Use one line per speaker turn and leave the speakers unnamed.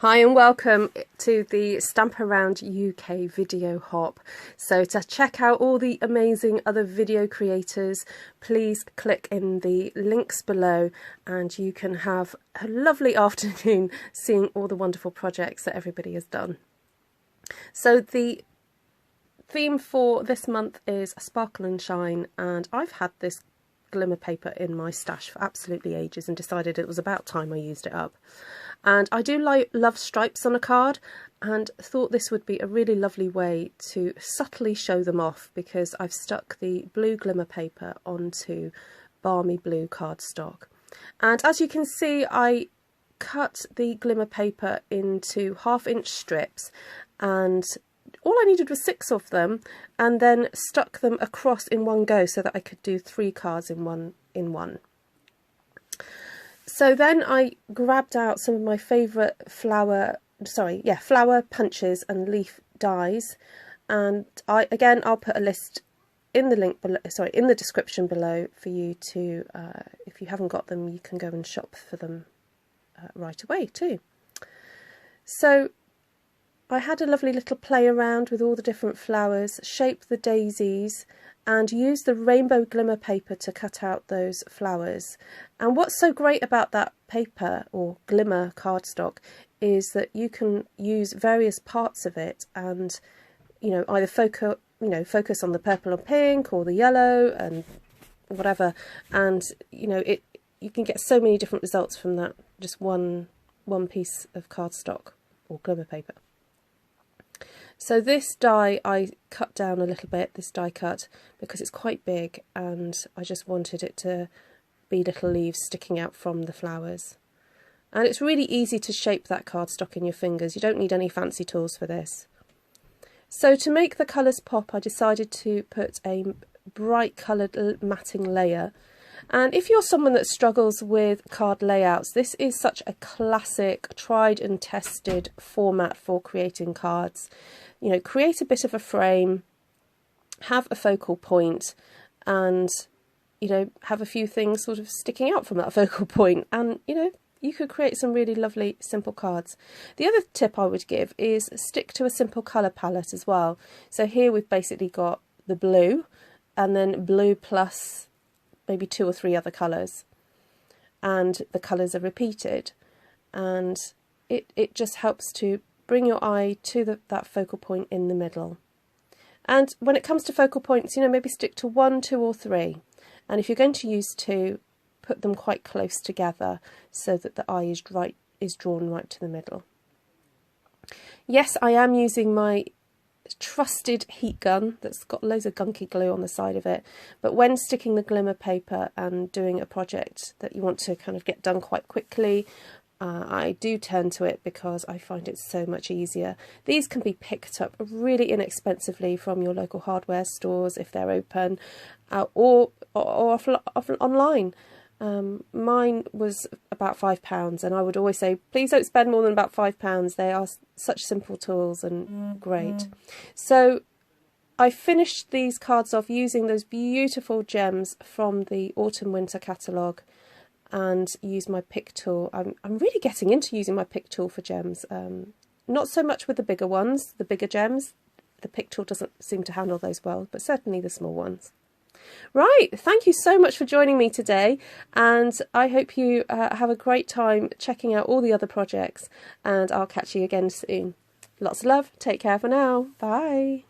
Hi and welcome to the Stamp Around UK video hop. So to check out all the amazing other video creators, please click in the links below and you can have a lovely afternoon seeing all the wonderful projects that everybody has done. So the theme for this month is Sparkle and Shine, and I've had this glimmer paper in my stash for absolutely ages and decided it was about time I used it up. And I do love stripes on a card, and thought this would be a really lovely way to subtly show them off, because I've stuck the blue glimmer paper onto balmy blue cardstock. And as you can see, I cut the glimmer paper into 1/2-inch strips, and all I needed was 6 of them, and then stuck them across in one go so that I could do 3 cards in one. So then I grabbed out some of my favourite flower punches and leaf dies, and I'll put a list in the link below, in the description below, for you to, if you haven't got them, you can go and shop for them right away too. So I had a lovely little play around with all the different flowers, shaped the daisies, and used the rainbow glimmer paper to cut out those flowers. And what's so great about that paper, or glimmer cardstock, is that you can use various parts of it and, either focus on the purple or pink or the yellow and whatever, and you can get so many different results from that just one piece of cardstock or glimmer paper. So this die I cut down a little bit, this die cut, because it's quite big and I just wanted it to be little leaves sticking out from the flowers. And it's really easy to shape that cardstock in your fingers. You don't need any fancy tools for this. So to make the colours pop, I decided to put a bright coloured matting layer. And if you're someone that struggles with card layouts, this is such a classic, tried and tested format for creating cards. Create a bit of a frame, have a focal point, and have a few things sort of sticking out from that focal point, and you could create some really lovely simple cards. The other tip I would give is stick to a simple colour palette as well. So here we've basically got the blue, and then blue plus maybe 2 or 3 other colours, and the colours are repeated, and it just helps to bring your eye to that focal point in the middle. And when it comes to focal points, maybe stick to 1, 2 or 3, and if you're going to use 2, put them quite close together so that the eye is drawn right to the middle. Yes, I am using my trusted heat gun that's got loads of gunky glue on the side of it, but when sticking the glimmer paper and doing a project that you want to kind of get done quite quickly, I do turn to it because I find it so much easier. These can be picked up really inexpensively from your local hardware stores if they're open, or online. Mine was about £5, and I would always say, please don't spend more than about £5. They are such simple tools and great. So I finished these cards off using those beautiful gems from the Autumn Winter catalogue, and used my pick tool. I'm really getting into using my pick tool for gems. Not so much with the bigger ones, the bigger gems. The pick tool doesn't seem to handle those well, but certainly the small ones. Right, thank you so much for joining me today, and I hope you have a great time checking out all the other projects, and I'll catch you again soon. Lots of love, take care for now, bye.